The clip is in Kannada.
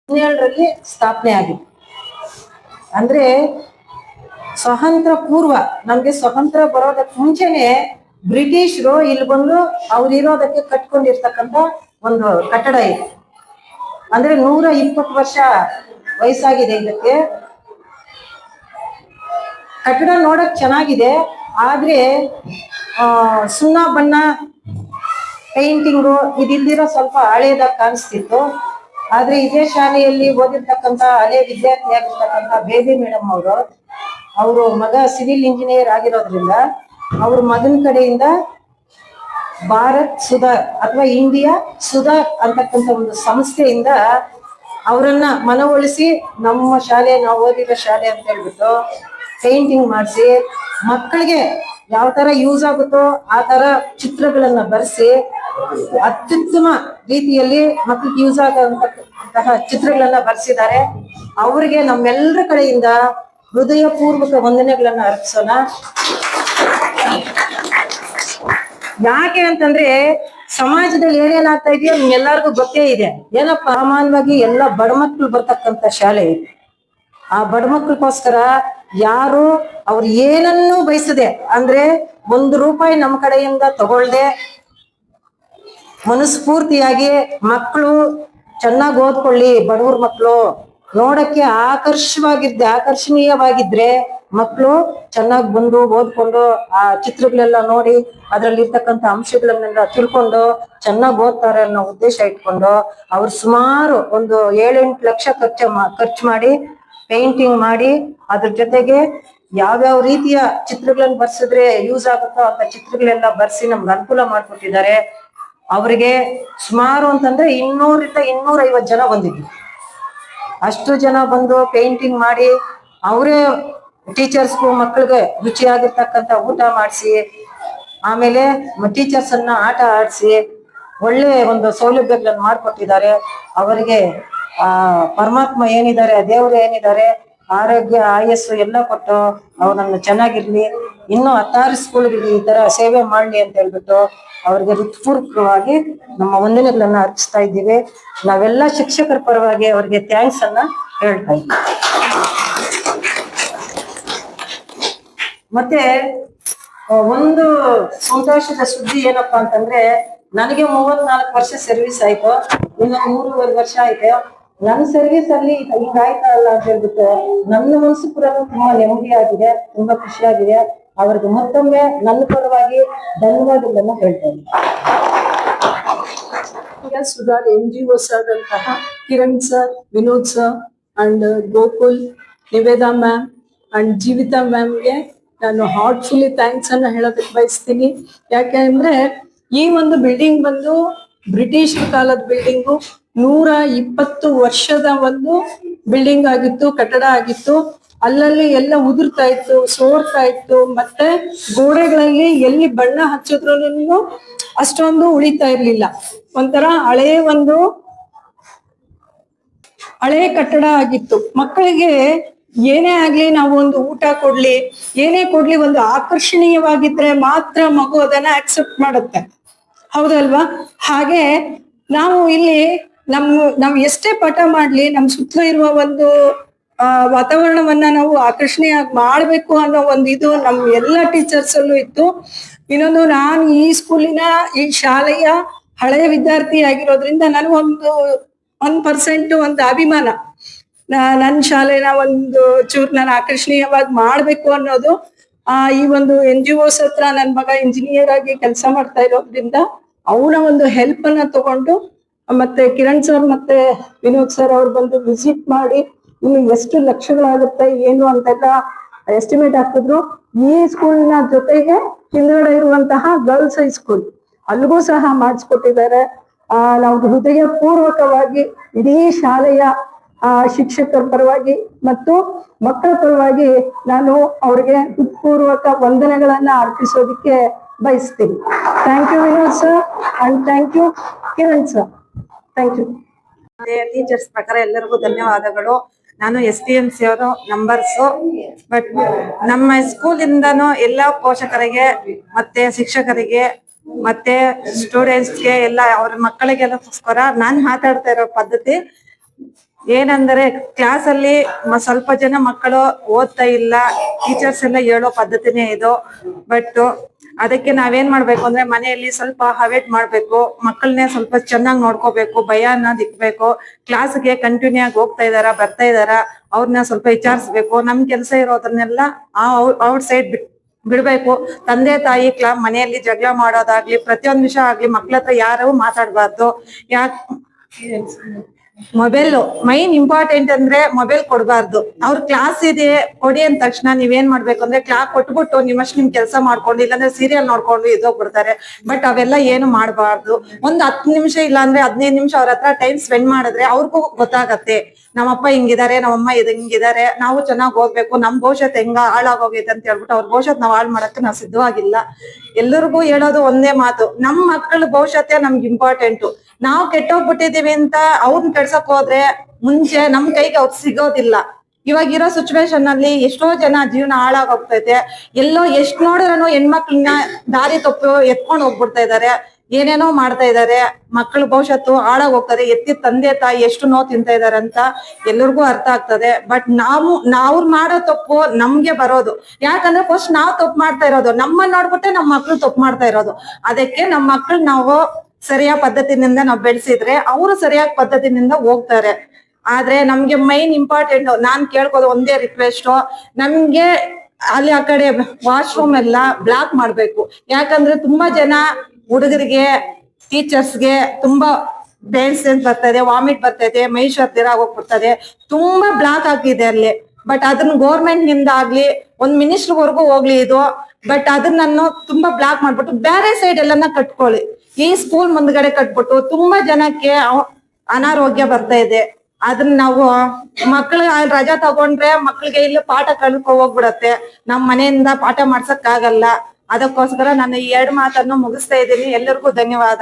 17ರಲ್ಲಿ ಸ್ಥಾಪನೆ ಆಗಿದೆ. ಅಂದ್ರೆ ಸ್ವಾತಂತ್ರ್ಯ ಪೂರ್ವ, ನಮ್ಗೆ ಸ್ವತಂತ್ರ ಬರೋದಕ್ಕೆ ಮುಂಚೆನೆ ಬ್ರಿಟಿಷರು ಇಲ್ಲಿ ಬಂದು ಅವ್ರಿರೋದಕ್ಕೆ ಕಟ್ಕೊಂಡಿರ್ತಕ್ಕಂಥ ಒಂದು ಕಟ್ಟಡ ಇದೆ. ಅಂದ್ರೆ 120 ವರ್ಷ ವಯಸ್ಸಾಗಿದೆ ಇದಕ್ಕೆ. ಕಟ್ಟಡ ನೋಡಕ್ ಚೆನ್ನಾಗಿದೆ, ಆದ್ರೆ ಸುಣ್ಣ ಬಣ್ಣ ಪೇಂಟಿಂಗು ಇದಿಲ್ದಿರೋ ಸ್ವಲ್ಪ ಹಳೇದಾಗಿ ಕಾಣಿಸ್ತಿತ್ತು. ಆದ್ರೆ ಇದೇ ಶಾಲೆಯಲ್ಲಿ ಓದಿರ್ತಕ್ಕಂಥ ಹಳೆ ವಿದ್ಯಾರ್ಥಿ ಆಗಿರ್ತಕ್ಕಂಥ ಬೇಬಿ ಮೇಡಮ್ ಅವರು ಮಗ ಸಿವಿಲ್ ಇಂಜಿನಿಯರ್ ಆಗಿರೋದ್ರಿಂದ ಅವ್ರ ಮಗನ ಕಡೆಯಿಂದ ಭಾರತ್ ಸುಧಾರ್ ಅಥವಾ ಇಂಡಿಯಾ ಸುಧಾರ್ ಅಂತಕ್ಕಂಥ ಒಂದು ಸಂಸ್ಥೆಯಿಂದ ಅವರನ್ನ ಮನವೊಲಿಸಿ ನಮ್ಮ ಶಾಲೆ, ನಾವು ಓದಿರೋ ಶಾಲೆ ಅಂತ ಹೇಳ್ಬಿಟ್ಟು ಪೇಂಟಿಂಗ್ ಮಾಡಿಸಿ ಮಕ್ಕಳಿಗೆ ಯಾವ ತರ ಯೂಸ್ ಆಗುತ್ತೋ ಆ ತರ ಚಿತ್ರಗಳನ್ನ ಬರೆಸಿ ಅತ್ಯುತ್ತಮ ರೀತಿಯಲ್ಲಿ ಮಕ್ಕಳಿಗೆ ಯೂಸ್ ಆಗುವಂತಹ ಚಿತ್ರಗಳನ್ನ ಬರೆಸಿದ್ದಾರೆ. ಅವರಿಗೆ ನಮ್ಮೆಲ್ಲರ ಕಡೆಯಿಂದ ಹೃದಯ ಪೂರ್ವಕ ವಂದನೆಗಳನ್ನ ಅರ್ಪಿಸೋಣ. ಯಾಕೆ ಅಂತಂದ್ರೆ ಸಮಾಜದಲ್ಲಿ ಏನೇನಾಗ್ತಾ ಇದೆಯೋ ನಿಮ್ಗೆಲ್ಲರಿಗೂ ಗೊತ್ತೇ ಇದೆ. ಏನಪ್ಪ, ಸಾಮಾನ್ಯವಾಗಿ ಎಲ್ಲ ಬಡ ಮಕ್ಳು ಬರ್ತಕ್ಕಂಥ ಶಾಲೆ. ಆ ಬಡ ಮಕ್ಳಿಗೋಸ್ಕರ ಯಾರು ಅವ್ರು ಏನನ್ನೂ ಬಯಸದೆ, ಅಂದ್ರೆ ₹1 ನಮ್ಮ ಕಡೆಯಿಂದ ತಗೊಳ್ದೆ ಮನಸ್ಫೂರ್ತಿಯಾಗಿ ಮಕ್ಕಳು ಚೆನ್ನಾಗಿ ಓದ್ಕೊಳ್ಳಿ, ಬಡವ್ರ ಮಕ್ಕಳು ನೋಡಕ್ಕೆ ಆಕರ್ಷಣೀಯವಾಗಿದ್ರೆ ಮಕ್ಕಳು ಚೆನ್ನಾಗಿ ಬಂದು ಓದ್ಕೊಂಡು ಆ ಚಿತ್ರಗಳೆಲ್ಲ ನೋಡಿ ಅದ್ರಲ್ಲಿ ಇರ್ತಕ್ಕಂಥ ಅಂಶಗಳನ್ನೆಲ್ಲ ತಿಳ್ಕೊಂಡು ಚೆನ್ನಾಗಿ ಓದ್ತಾರೆ ಅನ್ನೋ ಉದ್ದೇಶ ಇಟ್ಕೊಂಡು ಅವ್ರು ಸುಮಾರು ಒಂದು 7-8 ಲಕ್ಷ ಖರ್ಚು ಮಾಡಿ ಪೇಂಟಿಂಗ್ ಮಾಡಿ ಅದ್ರ ಜೊತೆಗೆ ಯಾವ್ಯಾವ ರೀತಿಯ ಚಿತ್ರಗಳನ್ನ ಬರ್ಸಿದ್ರೆ ಯೂಸ್ ಆಗುತ್ತೋ ಅಂತ ಚಿತ್ರಗಳೆಲ್ಲ ಬರ್ಸಿ ನಮ್ಗೆ ಅನುಕೂಲ ಮಾಡ್ಕೊಟ್ಟಿದ್ದಾರೆ. ಅವರಿಗೆ ಸುಮಾರು ಅಂತಂದ್ರೆ 200-250 ಜನ ಬಂದಿದ್ರು. ಅಷ್ಟು ಜನ ಬಂದು ಪೇಂಟಿಂಗ್ ಮಾಡಿ ಅವರೇ ಟೀಚರ್ಸ್ಗೂ ಮಕ್ಕಳಿಗೆ ರುಚಿಯಾಗಿರ್ತಕ್ಕಂಥ ಊಟ ಮಾಡಿಸಿ, ಆಮೇಲೆ ಟೀಚರ್ಸ್ ಅನ್ನ ಆಟ ಆಡಿಸಿ ಒಳ್ಳೆ ಒಂದು ಸೌಲಭ್ಯಗಳನ್ನು ಮಾಡಿಕೊಟ್ಟಿದ್ದಾರೆ. ಅವರಿಗೆ ಪರಮಾತ್ಮ ಏನಿದ್ದಾರೆ, ದೇವರು ಏನಿದ್ದಾರೆ, ಆರೋಗ್ಯ ಆಯಸ್ಸು ಎಲ್ಲ ಕೊಟ್ಟು ಅವ್ರನ್ನ ಚೆನ್ನಾಗಿರ್ಲಿ, ಇನ್ನೂ 16 ಸ್ಕೂಲ್ಗಳಿಗೆ ಈ ತರ ಸೇವೆ ಮಾಡ್ಲಿ ಅಂತ ಹೇಳ್ಬಿಟ್ಟು ಅವ್ರಿಗೆ ಹೃತ್ಪೂರ್ವಕವಾಗಿ ನಮ್ಮ ವಂದನೆಗಳನ್ನ ಅರ್ಪಿಸ್ತಾ ಇದ್ದೀವಿ. ನಾವೆಲ್ಲ ಶಿಕ್ಷಕರ ಪರವಾಗಿ ಅವ್ರಿಗೆ ಥ್ಯಾಂಕ್ಸ್ ಅನ್ನ ಹೇಳ್ತಾ ಇದ್ದೀವಿ. ಮತ್ತೆ ಒಂದು ಸಂತೋಷದ ಸುದ್ದಿ ಏನಪ್ಪಾ ಅಂತಂದ್ರೆ, ನನಗೆ 34 ವರ್ಷ ಸರ್ವಿಸ್ ಆಯ್ತು, ಇನ್ನು 3.5 ವರ್ಷ ಆಯ್ತು. ನನ್ನ ಸರ್ವಿಸ್ ಅಲ್ಲಿ ಹಿಂಗಾಯ್ತಲ್ಲ ಅಂತ ಹೇಳ್ಬಿಟ್ಟು ನನ್ನ ಮನಸ್ಸು ಕೂಡ ತುಂಬಾ ನೆಮ್ಮದಿಯಾಗಿದೆ, ತುಂಬಾ ಖುಷಿಯಾಗಿದೆ. ಅವ್ರಿಗೆ ಮತ್ತೊಮ್ಮೆ ನನ್ನ ಪರವಾಗಿ ಧನ್ಯವಾದಗಳನ್ನ ಹೇಳ್ತೇನೆ. ಸುಧಾರ್ NGOs ಆದಂತಹ Kiran sir, Vinod sir and Gokul, Niveda ma'am and Jeevitha ಮ್ಯಾಮ್ಗೆ ನಾನು ಹಾರ್ಟ್ಫುಲಿ ಥ್ಯಾಂಕ್ಸ್ ಅನ್ನ ಹೇಳೋದಕ್ಕೆ ಬಯಸ್ತೀನಿ. ಯಾಕೆಂದ್ರೆ ಈ ಒಂದು ಬಿಲ್ಡಿಂಗ್ ಬಂದು ಬ್ರಿಟಿಷ್ ಕಾಲದ ಬಿಲ್ಡಿಂಗು, 120 ವರ್ಷದ ಒಂದು ಬಿಲ್ಡಿಂಗ್ ಆಗಿತ್ತು, ಕಟ್ಟಡ ಆಗಿತ್ತು. ಅಲ್ಲಲ್ಲಿ ಎಲ್ಲ ಉದುರ್ತಾ ಇತ್ತು, ಸೋರ್ತಾ ಇತ್ತು. ಮತ್ತೆ ಗೋಡೆಗಳಲ್ಲಿ ಎಲ್ಲಿ ಬಣ್ಣ ಹಚ್ಚಿದ್ರು ಅಷ್ಟೊಂದು ಉಳಿತಾ ಇರ್ಲಿಲ್ಲ. ಒಂಥರ ಹಳೆ ಕಟ್ಟಡ ಆಗಿತ್ತು. ಮಕ್ಕಳಿಗೆ ಏನೇ ಆಗ್ಲಿ, ನಾವು ಒಂದು ಊಟ ಕೊಡ್ಲಿ, ಏನೇ ಕೊಡ್ಲಿ, ಒಂದು ಆಕರ್ಷಣೀಯವಾಗಿದ್ರೆ ಮಾತ್ರ ಮಗು ಅದನ್ನ ಆಕ್ಸೆಪ್ಟ್ ಮಾಡುತ್ತೆ, ಹೌದಲ್ವಾ? ಹಾಗೆ ನಾವು ಇಲ್ಲಿ ನಾವು ಎಷ್ಟೇ ಪಾಠ ಮಾಡ್ಲಿ, ನಮ್ ಸುತ್ತಲೂ ಇರುವ ಒಂದು ವಾತಾವರಣವನ್ನ ನಾವು ಆಕರ್ಷಣೀಯವಾಗಿ ಮಾಡ್ಬೇಕು ಅನ್ನೋ ಒಂದು ಇದು ನಮ್ ಎಲ್ಲ ಟೀಚರ್ಸ್ ಅಲ್ಲೂ ಇತ್ತು. ಇನ್ನೊಂದು, ನಾನು ಈ ಸ್ಕೂಲಿನ, ಈ ಶಾಲೆಯ ಹಳೆಯ ವಿದ್ಯಾರ್ಥಿ ಆಗಿರೋದ್ರಿಂದ ನನಗೊಂದು 1% ಒಂದು ಅಭಿಮಾನ. ನನ್ನ ಶಾಲೆನ ಒಂದು ಚೂರು ನಾನು ಆಕರ್ಷಣೀಯವಾಗಿ ಮಾಡ್ಬೇಕು ಅನ್ನೋದು. ಈ ಒಂದು NGOs ಹತ್ರ ನನ್ನ ಮಗ ಇಂಜಿನಿಯರ್ ಆಗಿ ಕೆಲಸ ಮಾಡ್ತಾ ಇರೋದ್ರಿಂದ ಅವನ ಒಂದು ಹೆಲ್ಪ್ ಅನ್ನ ತಗೊಂಡು, ಮತ್ತೆ ಕಿರಣ್ ಸರ್ ಮತ್ತೆ ವಿನೋದ್ ಸರ್ ಅವ್ರು ಬಂದು ವಿಸಿಟ್ ಮಾಡಿ ಇನ್ನು ಎಷ್ಟು ಲಕ್ಷಗಳಾಗುತ್ತೆ ಏನು ಅಂತೆಲ್ಲ ಎಸ್ಟಿಮೇಟ್ ಹಾಕಿದ್ರು. ಈ ಸ್ಕೂಲಿನ ಜೊತೆಗೆ ಹಿಂದ್ಗಡೆ ಇರುವಂತಹ ಗರ್ಲ್ಸ್ ಹೈಸ್ಕೂಲ್ ಅಲ್ಲಿಗೂ ಸಹ ಮಾಡಿಸ್ಕೊಟ್ಟಿದ್ದಾರೆ. ನಾವು ಹೃದಯ ಪೂರ್ವಕವಾಗಿ ಇಡೀ ಶಾಲೆಯ ಶಿಕ್ಷಕರ ಪರವಾಗಿ ಮತ್ತು ಮಕ್ಕಳ ಪರವಾಗಿ ನಾನು ಅವ್ರಿಗೆ ಹೃತ್ಪೂರ್ವಕ ವಂದನೆಗಳನ್ನ ಅರ್ಪಿಸೋದಿಕ್ಕೆ ಬಯಸ್ತೀನಿ. Thank you Vinod sir and thank you Kiran sir. Thank you. Teachers ಪ್ರಕಾರ ಎಲ್ಲರಿಗೂ ಧನ್ಯವಾದಗಳು. ನಾನು STMC ಅವರು ನಂಬರ್ಸು. ಬಟ್ ನಮ್ಮ ಸ್ಕೂಲಿಂದನೂ ಎಲ್ಲ ಪೋಷಕರಿಗೆ ಮತ್ತೆ ಶಿಕ್ಷಕರಿಗೆ ಮತ್ತೆ ಸ್ಟೂಡೆಂಟ್ಸ್ಗೆ ಎಲ್ಲ ಅವ್ರ ಮಕ್ಕಳಿಗೆಲ್ಲಕ್ಕೋಸ್ಕರ ನಾನು ಮಾತಾಡ್ತಾ ಇರೋ ಪದ್ಧತಿ ಏನಂದ್ರೆ ಕ್ಲಾಸ್ ಅಲ್ಲಿ ಸ್ವಲ್ಪ ಜನ ಮಕ್ಕಳು ಓದ್ತಾ ಇಲ್ಲ, ಟೀಚರ್ಸ್ ಎಲ್ಲ ಹೇಳೋ ಪದ್ಧತಿನೇ ಇದು. ಬಟ್ ಅದಕ್ಕೆ ನಾವೇನ್ ಮಾಡ್ಬೇಕು ಅಂದ್ರೆ ಮನೆಯಲ್ಲಿ ಸ್ವಲ್ಪ ಅವಾಯ್ಡ್ ಮಾಡ್ಬೇಕು, ಮಕ್ಕಳನ್ನೇ ಸ್ವಲ್ಪ ಚೆನ್ನಾಗಿ ನೋಡ್ಕೋಬೇಕು, ಭಯ ಅನ್ನೋದ್ ಇಕ್ಬೇಕು. ಕ್ಲಾಸ್ಗೆ ಕಂಟಿನ್ಯೂ ಆಗಿ ಹೋಗ್ತಾ ಇದಾರ ಬರ್ತಾ ಇದಾರ ಅವ್ರನ್ನ ಸ್ವಲ್ಪ ವಿಚಾರಿಸ್ಬೇಕು. ನಮ್ ಕೆಲಸ ಇರೋದನ್ನೆಲ್ಲ ಔಟ್ ಸೈಡ್ ಬಿಡ್ಬೇಕು. ತಂದೆ ತಾಯಿ ಮನೆಯಲ್ಲಿ ಜಗಳ ಮಾಡೋದಾಗ್ಲಿ, ಪ್ರತಿಯೊಂದ್ ವಿಷಯ ಆಗ್ಲಿ ಮಕ್ಳ ಹತ್ರ ಯಾರು ಮಾತಾಡ್ಬಾರ್ದು. ಮೊಬೈಲ್ ಮೈನ್ ಇಂಪಾರ್ಟೆಂಟ್ ಅಂದ್ರೆ ಮೊಬೈಲ್ ಕೊಡ್ಬಾರ್ದು. ಅವ್ರ ಕ್ಲಾಸ್ ಇದೆ ಕೊಡಿ ಅಂದ ತಕ್ಷಣ ನೀವೇನ್ ಮಾಡ್ಬೇಕು ಅಂದ್ರೆ ಕ್ಲಾಸ್ ಕೊಟ್ಬಿಟ್ಟು ನಿಮ್ಮಷ್ಟು ನಿಮ್ ಕೆಲಸ ಮಾಡ್ಕೊಂಡು, ಇಲ್ಲಾಂದ್ರೆ ಸೀರಿಯಲ್ ನೋಡ್ಕೊಂಡು ಇದ್ದೋಗ್ಬಿಡ್ತಾರೆ. ಬಟ್ ಅವೆಲ್ಲ ಏನು ಮಾಡ್ಬಾರ್ದು. ಒಂದ್ 10 ನಿಮಿಷ ಇಲ್ಲಾಂದ್ರೆ 15 ನಿಮಿಷ ಅವ್ರ ಹತ್ರ ಟೈಮ್ ಸ್ಪೆಂಡ್ ಮಾಡಿದ್ರೆ ಅವ್ರಿಗೂ ಗೊತ್ತಾಗತ್ತೆ, ನಮ್ಮಪ್ಪ ಹಿಂಗಿದ್ದಾರೆ, ನಮ್ಮಮ್ಮ ಹಿಂಗಿದ್ದಾರೆ, ನಾವು ಚೆನ್ನಾಗ್ ಓದ್ಬೇಕು, ನಮ್ ಭವಿಷ್ಯತ್ ಹೆಂಗ ಹಾಳಾಗೋಗೈತೆ ಅಂತ ಹೇಳ್ಬಿಟ್ಟು ಅವ್ರ ಭವಿಷ್ಯತ್ ನಾವ್ ಹಾಳು ಮಾಡಕ್ಕೆ ನಾವ್ ಸಿದ್ಧವಾಗಿಲ್ಲ. ಎಲ್ಲರಿಗೂ ಹೇಳೋದು ಒಂದೇ ಮಾತು, ನಮ್ ಮಕ್ಕಳ ಭವಿಷ್ಯತ್ತೇ ನಮ್ಗೆ ಇಂಪಾರ್ಟೆಂಟು. ನಾವ್ ಕೆಟ್ಟೋಗ್ಬಿಟ್ಟಿದೀವಿ ಅಂತ ಅವ್ರನ್ನ ಕೆಡ್ಸಕ್ ಹೋದ್ರೆ ಮುಂಚೆ ನಮ್ ಕೈಗೆ ಅವ್ರು ಸಿಗೋದಿಲ್ಲ. ಇವಾಗಿರೋ ಸಿಚುವೇಶನ್ ಅಲ್ಲಿ ಎಷ್ಟೋ ಜನ ಜೀವನ ಹಾಳಾಗೋಗ್ತೈತೆ. ಎಲ್ಲೋ ಎಷ್ಟ್ ನೋಡಿದ್ರೂ ಹೆಣ್ಮಕ್ಳನ್ನ ದಾರಿ ತಪ್ಪು ಎತ್ಕೊಂಡ್ ಹೋಗ್ಬಿಡ್ತಾ ಇದಾರೆ, ಏನೇನೋ ಮಾಡ್ತಾ ಇದಾರೆ. ಮಕ್ಕಳ ಭವಿಷ್ಯತ್ತು ಹಾಳಾಗ್ ಹೋಗ್ತಾರೆ. ಎತ್ತಿದ ತಂದೆ ತಾಯಿ ಎಷ್ಟು ನೋವು ತಿಂತಾ ಇದಾರೆ ಅಂತ ಎಲ್ಲರಿಗೂ ಅರ್ಥ ಆಗ್ತದೆ. ಬಟ್ ನಾವು ಮಾಡೋ ತಪ್ಪು ನಮ್ಗೆ ಬರೋದು. ಯಾಕಂದ್ರೆ ಫಸ್ಟ್ ನಾವ್ ತಪ್ಪು ಮಾಡ್ತಾ ಇರೋದು, ನಮ್ಮನ್ನ ನೋಡ್ಬಿಟ್ಟೆ ನಮ್ ಮಕ್ಳು ತಪ್ಪು ಮಾಡ್ತಾ ಇರೋದು. ಅದಕ್ಕೆ ನಮ್ ಮಕ್ಳು ನಾವು ಸರಿಯಾದ ಪದ್ಧತಿನಿಂದ ನಾವು ಬೆಳೆಸಿದ್ರೆ ಅವರು ಸರಿಯಾದ ಪದ್ಧತಿನಿಂದ ಹೋಗ್ತಾರೆ. ಆದ್ರೆ ನಮ್ಗೆ ಮೈನ್ ಇಂಪಾರ್ಟೆಂಟ್ ನಾನ್ ಕೇಳ್ಕೋದು ಒಂದೇ ರಿಕ್ವೆಸ್ಟ್, ನಮ್ಗೆ ಅಲ್ಲಿ ಆ ಕಡೆ ವಾಶ್ರೂಮ್ ಎಲ್ಲ ಬ್ಲಾಕ್ ಮಾಡ್ಬೇಕು. ಯಾಕಂದ್ರೆ ತುಂಬಾ ಜನ ಹುಡುಗರಿಗೆ ಟೀಚರ್ಸ್ಗೆ ತುಂಬಾ ಬೇನ್ಸ್ ಬರ್ತಾ ಇದೆ, ವಾಮಿಟ್ ಬರ್ತಾ ಇದೆ, ಮೈ ಶರ್ದಿರ ಹೋಗ್ಬಿಡ್ತದೆ, ತುಂಬಾ ಬ್ಲಾಕ್ ಆಗಿದೆ ಅಲ್ಲಿ. ಬಟ್ ಅದನ್ನ ಗೋರ್ಮೆಂಟ್ ನಿಂದ ಆಗ್ಲಿ ಒಂದ್ ಮಿನಿಸ್ಟರ್ ವರ್ಗೂ ಹೋಗ್ಲಿ ಇದು. ಬಟ್ ಅದನ್ನ ತುಂಬಾ ಬ್ಲಾಕ್ ಮಾಡ್ಬಿಟ್ಟು ಬೇರೆ ಸೈಡ್ ಎಲ್ಲಾನ ಕಟ್ಕೊಳ್ಳಿ. ಈ ಸ್ಕೂಲ್ ಮುಂದ್ಗಡೆ ಕಟ್ಬಿಟ್ಟು ತುಂಬಾ ಜನಕ್ಕೆ ಅನಾರೋಗ್ಯ ಬರ್ತಾ ಇದೆ. ಅದನ್ನ ನಾವು ಮಕ್ಳು ರಜಾ ತಗೊಂಡ್ರೆ ಮಕ್ಳಿಗೆ ಇಲ್ಲಿ ಪಾಠ ಕಳ್ಕೊ ಹೋಗ್ಬಿಡತ್ತೆ, ನಮ್ ಮನೆಯಿಂದ ಪಾಠ ಮಾಡ್ಸಕ್ ಆಗಲ್ಲ. ಅದಕ್ಕೋಸ್ಕರ ನಾನು ಈ 2 ಮಾತನ್ನು ಮುಗಿಸ್ತಾ ಇದ್ದೀನಿ. ಎಲ್ಲರಿಗೂ ಧನ್ಯವಾದ.